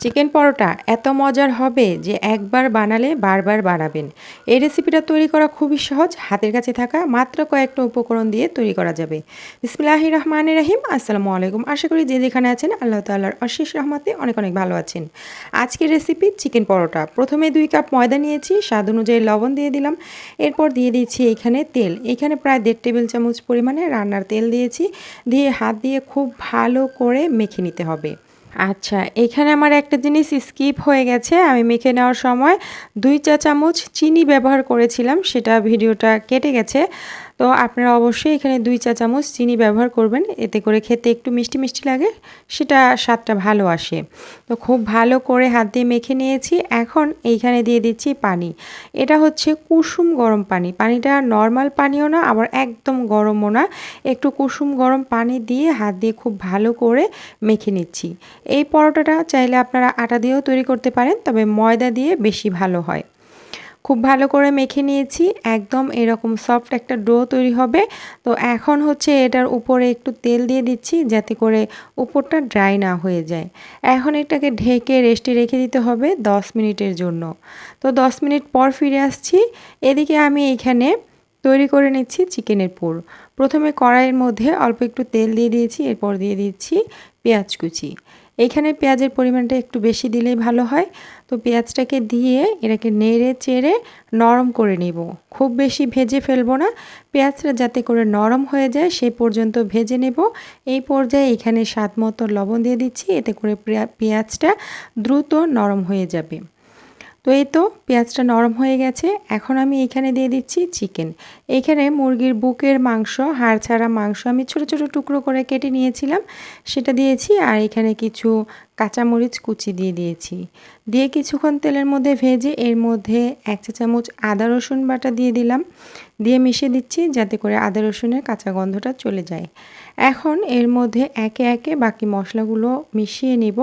Chicken পরোটা এত মজার হবে যে একবার বানালে বারবার বানাবেন। এই রেসিপিটা তৈরি করা খুবই সহজ, হাতের কাছে থাকা মাত্র কয়েকটা উপকরণ দিয়ে তৈরি করা যাবে। বিসমিল্লাহির রহমানির রহিম। আসসালামু আলাইকুম। আশা করি যে যেখানে আছেন আল্লাহ তাআলার অশেষ রহমতে অনেক অনেক ভালো আছেন। আজকের রেসিপি চিকেন পরোটা। প্রথমে 2 কাপ ময়দা নিয়েছি, স্বাদ অনুযায়ী লবণ দিয়ে দিলাম। এরপর দিয়ে দিচ্ছি এখানে তেল। এখানে প্রায় 1.5 টেবিল চামচ পরিমাণে রান্নার তেল দিয়েছি। দিয়ে হাত দিয়ে খুব ভালো করে মেখে নিতে হবে। আচ্ছা, এখানে আমার একটা জিনিস স্কিপ হয়ে গেছে। আমি মেখে নেওয়ার সময় 2 চা চামচ চিনি ব্যবহার করেছিলাম, সেটা ভিডিওটা কেটে গেছে। তো আপনারা অবশ্যই এখানে 2 চা চামচ চিনি ব্যবহার করবেন, এতে করে খেতে একটু মিষ্টি মিষ্টি লাগে, সেটা স্বাদটা ভালো আসে। তো খুব ভালো করে হাত দিয়ে মেখে নিয়েছি। এখন এইখানে দিয়ে দিচ্ছি পানি। এটা হচ্ছে কুসুম গরম পানি। পানিটা নর্মাল পানিও না, আবার একদম গরমও না, একটু কুসুম গরম পানি দিয়ে হাত দিয়ে খুব ভালো করে মেখে নিচ্ছি। এই পরোটাটা চাইলে আপনারা আটা দিয়েও তৈরি করতে পারেন, তবে ময়দা দিয়ে বেশি ভালো হয়। খুব ভালো করে মেখে নিয়েছি, একদম এরকম সফট একটা ডো তৈরি হবে। তো এখন হচ্ছে এটার উপরে একটু তেল দিয়ে দিচ্ছি, যাতে করে উপরটা ড্রাই না হয়ে যায়। এখন এটাকে ঢেকে রেস্টে রেখে দিতে হবে 10 মিনিটের জন্য। তো 10 মিনিট পর ফিরে আসছি। এদিকে আমি এখানে তৈরি করে নিচ্ছি চিকেনের পুর। প্রথমে কড়াইয়ের মধ্যে অল্প একটু তেল দিয়ে দিয়েছি, এরপর দিয়ে দিচ্ছি পেঁয়াজ কুচি। এইখানে পেঁয়াজের পরিমাণটা একটু বেশি দিলেই ভালো হয়। তো পেঁয়াজটাকে দিয়ে এটাকে নেড়ে চেড়ে নরম করে নিব। খুব বেশি ভেজে ফেলবো না, পেঁয়াজটা যাতে করে নরম হয়ে যায় সেই পর্যন্ত ভেজে নেব। এই পর্যায়ে এখানে স্বাদ মতো লবণ দিয়ে দিচ্ছি, এতে করে পেঁয়াজটা দ্রুত নরম হয়ে যাবে। তো এই তো পেঁয়াজটা নরম হয়ে গেছে। এখন আমি এখানে দিয়ে দিচ্ছি চিকেন। এইখানে মুরগির বুকের মাংস, হাড় ছাড়া মাংস আমি ছোট ছোট টুকরো করে কেটে নিয়েছিলাম, সেটা দিয়েছি। আর এখানে কিছু কাঁচামরিচ কুচি দিয়ে দিয়েছি। দিয়ে কিছুক্ষণ তেলের মধ্যে ভেজে এর মধ্যে 1 চা চামচ আদা রসুন বাটা দিয়ে দিলাম। দিয়ে মিশিয়ে দিচ্ছি, যাতে করে আদা রসুনের কাঁচা গন্ধটা চলে যায়। এখন এর মধ্যে একে একে বাকি মশলাগুলো মিশিয়ে নিব।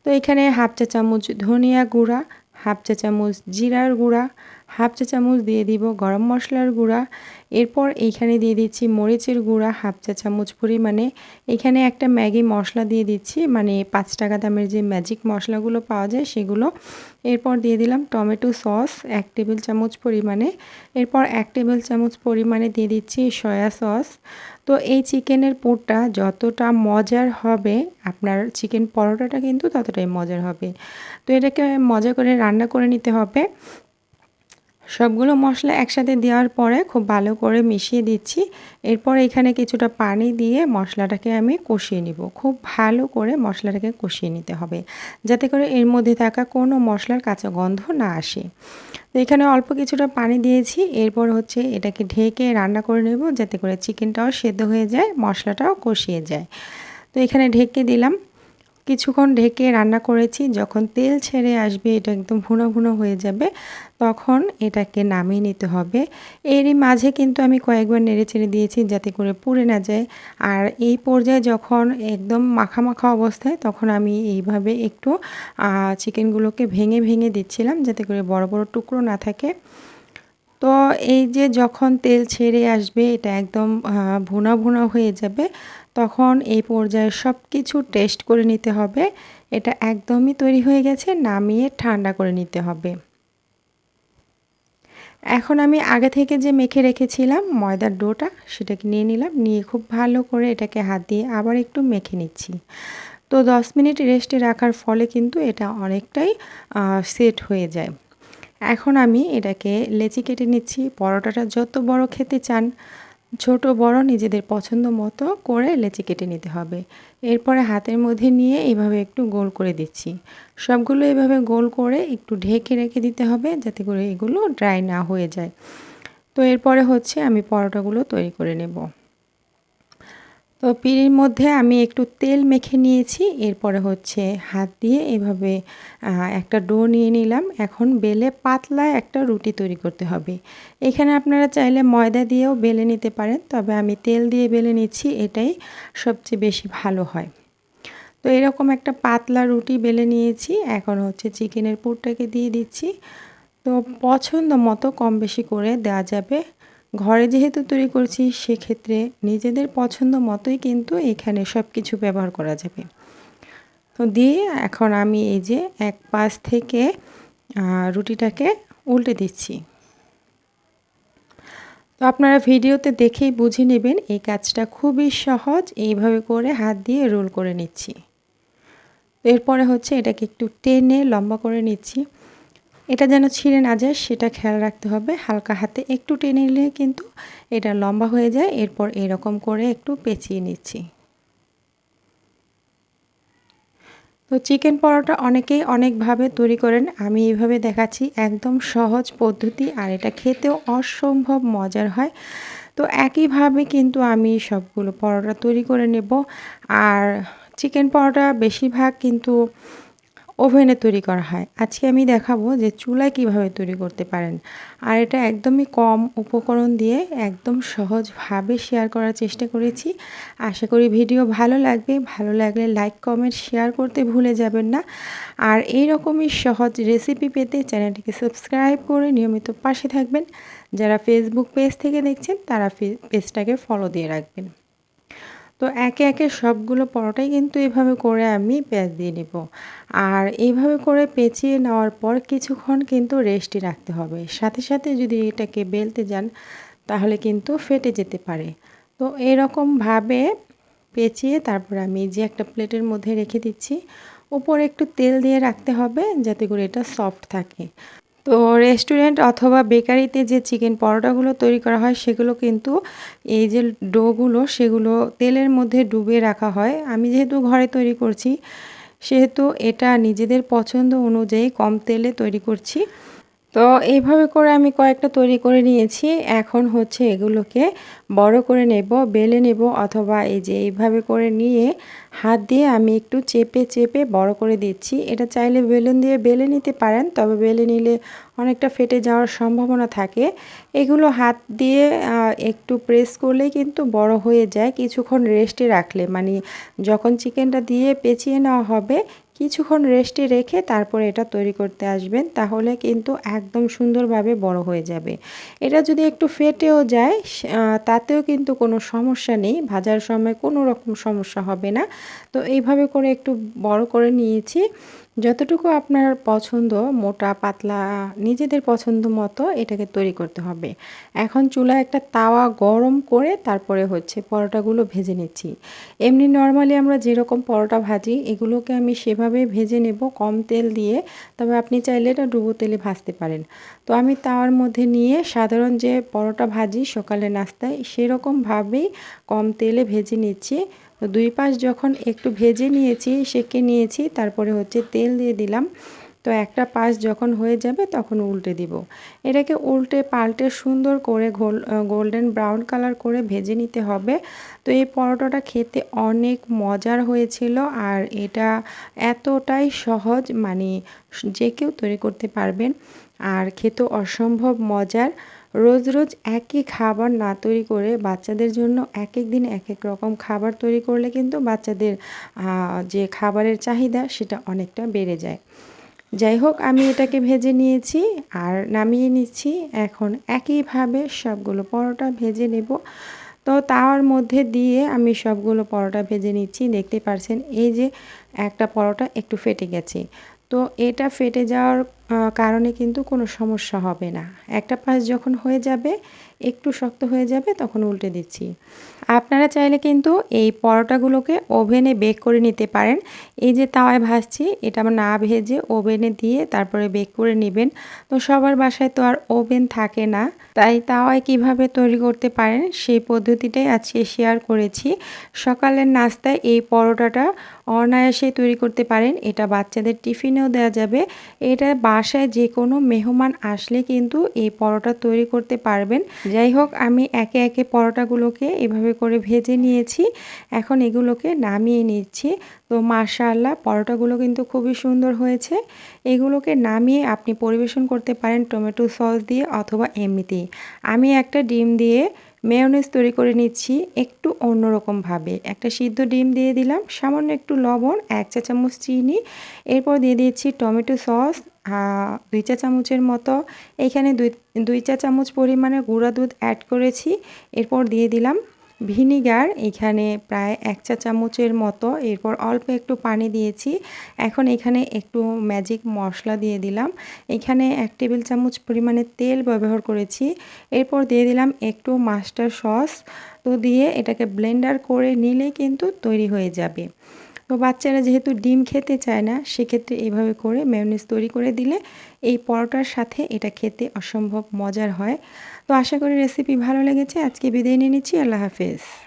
তো এখানে 1/2 চা চামচ ধনিয়া গুঁড়া, 1/2 চা চামচ জিরার গুঁড়া, 1/2 চা চামচ দিয়ে দিব গরম মশলার গুঁড়া। এরপর এইখানে দিয়ে দিচ্ছি মরিচের গুঁড়া 1/2 চা চামচ পরিমাণে। এখানে একটা ম্যাগি মশলা দিয়ে দিচ্ছি, মানে 5 টাকা দামের যে ম্যাজিক মশলাগুলো পাওয়া যায় সেগুলো। এরপর দিয়ে দিলাম টমেটো সস 1 টেবিল চামচ পরিমাণে। এরপর 1 টেবিল চামচ পরিমাণে দিয়ে দিচ্ছি সয়া সস। তো এই চিকেনের পুরটা যতটা মজার হবে, আপনার চিকেন পরোটাটা কিন্তু ততটাই মজার হবে। তো এটাকে মজা করে রান্না করে নিতে হবে। সবগুলো মশলা একসাথে দেওয়ার পরে খুব ভালো করে মিশিয়ে দিচ্ছি। এরপর এখানে কিছুটা পানি দিয়ে মশলাটাকে আমি কষিয়ে নিব। খুব ভালো করে মশলাটাকে কষিয়ে নিতে হবে, যাতে করে এর মধ্যে থাকা কোনো মশলার কাঁচা গন্ধ না আসে। তো এখানে অল্প কিছুটা পানি দিয়েছি। এরপর হচ্ছে এটাকে ঢেকে রান্না করে নেব, যাতে করে চিকেনটাও সেদ্ধ হয়ে যায়, মশলাটাও কষিয়ে যায়। তো এখানে ঢেকে দিলাম। কিছুক্ষণ ঢেকে রান্না করেছি। যখন তেল ছেড়ে আসবে, এটা একদম ভুনো ভুনো হয়ে যাবে, তখন এটাকে নামিয়ে নিতে হবে। এরই মাঝে কিন্তু আমি কয়েকবার নেড়ে চেড়ে দিয়েছি, যাতে করে পুড়ে না যায়। আর এই পর্যায়ে যখন একদম মাখা মাখা অবস্থায়, তখন আমি এইভাবে একটু চিকেনগুলোকে ভেঙে ভেঙে দিচ্ছিলাম, যাতে করে বড় বড় টুকরো না থাকে। তো এই যে যখন তেল ছেড়ে আসবে, এটা একদম ভুনা ভুনা হয়ে যাবে, তখন এই পর্যায়ে সব কিছু টেস্ট করে নিতে হবে। এটা একদমই তৈরি হয়ে গেছে, নামিয়ে ঠান্ডা করে নিতে হবে। এখন আমি আগে থেকে যে মেখে রেখেছিলাম ময়দার ডোটা, সেটাকে নিয়ে নিলাম। নিয়ে খুব ভালো করে এটাকে হাত দিয়ে আবার একটু মেখে নিচ্ছি। তো 10 মিনিট রেস্টে রাখার ফলে কিন্তু এটা অনেকটাই সেট হয়ে যায়। এখন আমি এটাকে লেচি কেটে নিচ্ছি। পরোটাটা যত বড় খেতে চান, ছোট বড় নিজেদের পছন্দ মতো করে লেচি কেটে নিতে হবে। এরপরে হাতের মধ্যে নিয়ে এইভাবে একটু গোল করে দিচ্ছি। সবগুলো এভাবে গোল করে একটু ঢেকে রেখে দিতে হবে, যাতে করে এগুলো ড্রাই না হয়ে যায়। তো এরপরে হচ্ছে আমি পরোটাগুলো তৈরি করে নেব। তো পিঁড়ির মধ্যে আমি একটু তেল মেখে নিয়েছি। এরপরে হচ্ছে হাত দিয়ে এভাবে একটা ডো নিয়ে নিলাম। এখন বেলে পাতলা একটা রুটি তৈরি করতে হবে। এখানে আপনারা চাইলে ময়দা দিয়েও বেলে নিতে পারেন, তবে আমি তেল দিয়ে বেলে নিচ্ছি, এটাই সবচেয়ে বেশি ভালো হয়। তো এরকম একটা পাতলা রুটি বেলে নিয়েছি। এখন হচ্ছে চিকেনের পুরটাকে দিয়ে দিচ্ছি। তো পছন্দ মতো কম বেশি করে দেওয়া যাবে। ঘরে যেহেতু তৈরি করছি, সেক্ষেত্রে নিজেদের পছন্দ মতোই কিন্তু এখানে সব কিছু ব্যবহার করা যাবে। তো দিয়ে এখন আমি এই যে এক পাশ থেকে রুটিটাকে উল্টে দিচ্ছি। তো আপনারা ভিডিওতে দেখেই বুঝে নেবেন এই কাজটা খুবই সহজ। এইভাবে করে হাত দিয়ে রোল করে নিচ্ছি। এরপরে হচ্ছে এটাকে একটু টেনে লম্বা করে নিচ্ছি। এটা যেন ছিঁড়ে না যায় সেটা খেয়াল রাখতে হবে। হালকা হাতে একটু টেনে নিলে কিন্তু এটা লম্বা হয়ে যায়। এরপর এরকম করে একটু পেঁচিয়ে নিচ্ছি। তো চিকেন পরোটা অনেকেই অনেকভাবে তৈরি করেন, আমি এইভাবে দেখাচ্ছি, একদম সহজ পদ্ধতি আর এটা খেতেও অসম্ভব মজার হয়। তো একইভাবে কিন্তু আমি সবগুলো পরোটা তৈরি করে নেব। আর চিকেন পরোটা বেশিরভাগ কিন্তু ওভেনে তৈরি করা হয়। আজকে আমি দেখাবো যে চুলায় কিভাবে তৈরি করতে পারেন। আর এটা একদমই কম উপকরণ দিয়ে একদম সহজভাবে শেয়ার করার চেষ্টা করেছি। আশা করি ভিডিও ভালো লাগবে। ভালো লাগলে লাইক, কমেন্ট, শেয়ার করতে ভুলে যাবেন না। আর এই রকমই সহজ রেসিপি পেতে চ্যানেলটিকে সাবস্ক্রাইব করে নিয়মিত পাশে থাকবেন। যারা ফেসবুক পেজ থেকে দেখছেন তারা পেজটাকে ফলো দিয়ে রাখবেন। তো একে একে সবগুলো পরোটাই কিন্তু এভাবে করে আমি পেঁয়াজ দিয়ে নেব। আর এইভাবে করে পেঁচিয়ে নেওয়ার পর কিছুক্ষণ কিন্তু রেস্টে রাখতে হবে। সাথে সাথে যদি এটাকে বেলতে যান তাহলে কিন্তু ফেটে যেতে পারে। তো এরকমভাবে পেঁচিয়ে তারপর আমি যে একটা প্লেটের মধ্যে রেখে দিচ্ছি। উপরে একটু তেল দিয়ে রাখতে হবে যাতে করে এটা সফট থাকে। তো রেস্টুরেন্ট অথবা বেকারিতে যে চিকেন পরোটাগুলো তৈরি করা হয় সেগুলো কিন্তু এই যে ডোগুলো সেগুলো তেলের মধ্যে ডুবিয়ে রাখা হয়। আমি যেহেতু ঘরে তৈরি করছি সেহেতু এটা নিজেদের পছন্দ অনুযায়ী কম তেলে তৈরি করছি। তো এইভাবে করে আমি কয়েকটা তৈরি করে নিয়েছি। এখন হচ্ছে এগুলোকে বড় করে নেব, বেলে নেব অথবা এই যে এইভাবে করে নিয়ে হাত দিয়ে আমি একটু চেপে চেপে বড় করে দিচ্ছি। এটা চাইলে বেলুন দিয়ে বেলে নিতে পারেন, তবে বেলে নিলে অনেকটা ফেটে যাওয়ার সম্ভাবনা থাকে। এগুলো হাত দিয়ে একটু প্রেস করলেই কিন্তু বড় হয়ে যায় কিছুক্ষণ রেস্টে রাখলে, মানে যখন চিকেনটা দিয়ে পেঁচিয়ে নেওয়া হবে কিছুক্ষণ রেস্টে রেখে তারপরে এটা তৈরি করতে আসবেন, তাহলে কিন্তু একদম সুন্দরভাবে বড় হয়ে যাবে। এটা যদি একটু ফেটেও যায় তাতেও কিন্তু কোনো সমস্যা নেই, ভাজার সময় কোনো রকম সমস্যা হবে না। তো এইভাবে করে একটু বড় করে নিয়েছি। যতটুকু আপনার পছন্দ, মোটা পাতলা নিজেদের পছন্দ মতো এটাকে তৈরি করতে হবে। এখন চুলায় একটা তাওয়া গরম করে তারপরে হচ্ছে পরোটাগুলো ভেজে নিচ্ছি। এমনি নর্মালি আমরা যেরকম পরোটা ভাজি এগুলোকে আমি সেভাবে ভেজে নেব কম তেল দিয়ে, তবে আপনি চাইলে এটা ডুবো তেলে ভাজতে পারেন। তো আমি তাওয়ার মধ্যে নিয়ে সাধারণ যে পরোটা ভাজি সকালে নাস্তায় সেরকমভাবেই কম তেলে ভেজে নিচ্ছি। তো দুই পাশ যখন একটু ভেজে নিয়েছি, সেঁকে নিয়েছি, তারপরে হচ্ছে তেল দিয়ে দিলাম। তো একটা পাশ যখন হয়ে যাবে তখন উল্টে দিব। এটাকে উল্টে পাল্টে সুন্দর করে গোল্ডেন ব্রাউন কালার করে ভেজে নিতে হবে। তো এই পরোটাটা খেতে অনেক মজার হয়েছিল আর এটা এতটাই সহজ, মানে যে কেউ তৈরি করতে পারবেন আর খেতেও অসম্ভব মজার। রোজ রোজ একই খাবার না তৈরি করে বাচ্চাদের জন্য এক এক দিন এক এক রকম খাবার তৈরি করলে কিন্তু বাচ্চাদের যে খাবারের চাহিদা সেটা অনেকটা বেড়ে যায়। যাই হোক, আমি এটাকে ভেজে নিয়েছি আর নামিয়ে নিচ্ছি। এখন একইভাবে সবগুলো পরোটা ভেজে নেব। তো তাওয়ার মধ্যে দিয়ে আমি সবগুলো পরোটা ভেজে নিচ্ছি। দেখতে পাচ্ছেন এই যে একটা পরোটা একটু ফেটে গেছে। তো এটা ফেটে যাওয়ার কারণে কিন্তু কোনো সমস্যা হবে না। একটা পাশ যখন হয়ে যাবে, একটু শক্ত হয়ে যাবে তখন উল্টে দিচ্ছি। আপনারা চাইলে কিন্তু এই পরোটাগুলোকে ওভেনে বেক করে নিতে পারেন। এই যে তাওয়ায় ভাজছি এটা না ভেজে ওভেনে দিয়ে তারপরে বেক করে নেবেন। তো সবার বাসায় তো আর ওভেন থাকে না, তাই তাওয়ায় কিভাবে তৈরি করতে পারেন সেই পদ্ধতিটাই আজকে শেয়ার করেছি। সকালের নাস্তায় এই পরোটাটা অনায়াসে তৈরি করতে পারেন। এটা বাচ্চাদের টিফিনেও দেওয়া যাবে। এটা বাসায় যে কোনো মেহমান আসলে কিন্তু এই পরোটা তৈরি করতে পারবেন। যাই হোক, আমি একে একে পরোটাগুলোকে এভাবে করে ভেজে নিয়েছি। এখন এগুলোকে নামিয়ে নিচ্ছি। তো মাশাআল্লাহ, পরোটাগুলো কিন্তু খুবই সুন্দর হয়েছে। এগুলোকে নামিয়ে আপনি পরিবেশন করতে পারেন টমেটো সস দিয়ে অথবা এমনিতেই। আমি একটা ডিম দিয়ে মেয়োনেজ তৈরি করে নিচ্ছি একটু অন্যরকমভাবে। একটা সিদ্ধ ডিম দিয়ে দিলাম, সামান্য একটু লবণ, 1 চা চামচ চিনি, এরপর দিয়ে দিচ্ছি টমেটো সস 2 চা চামচের মতো। এখানে দুই চা চামচ পরিমাণে গুঁড়া দুধ অ্যাড করেছি। এরপর দিয়ে দিলাম ভিনিগার এখানে প্রায় 1 চা চামচের মতো, এরপর অল্প একটু পানি দিয়েছি। এখন এখানে একটু ম্যাজিক মশলা দিয়ে দিলাম। এখানে 1 টেবিল চামচ পরিমাণে তেল ব্যবহার করেছি। এরপর দিয়ে দিলাম একটু মাস্টার্ড সস। তো দিয়ে এটাকে ব্লেন্ডার করে নিলে কিন্তু তৈরি হয়ে যাবে। তো বাচ্চারা যেহেতু ডিম খেতে চায় না, সেক্ষেত্রে এভাবে করে মেয়োনিজ তৈরি করে দিলে এই পরোটার সাথে এটা খেতে অসম্ভব মজার হয়। তো আশা করি রেসিপি ভালো লেগেছে। আজকে বিদায় নিয়ে নিচ্ছি। আল্লাহ হাফেজ।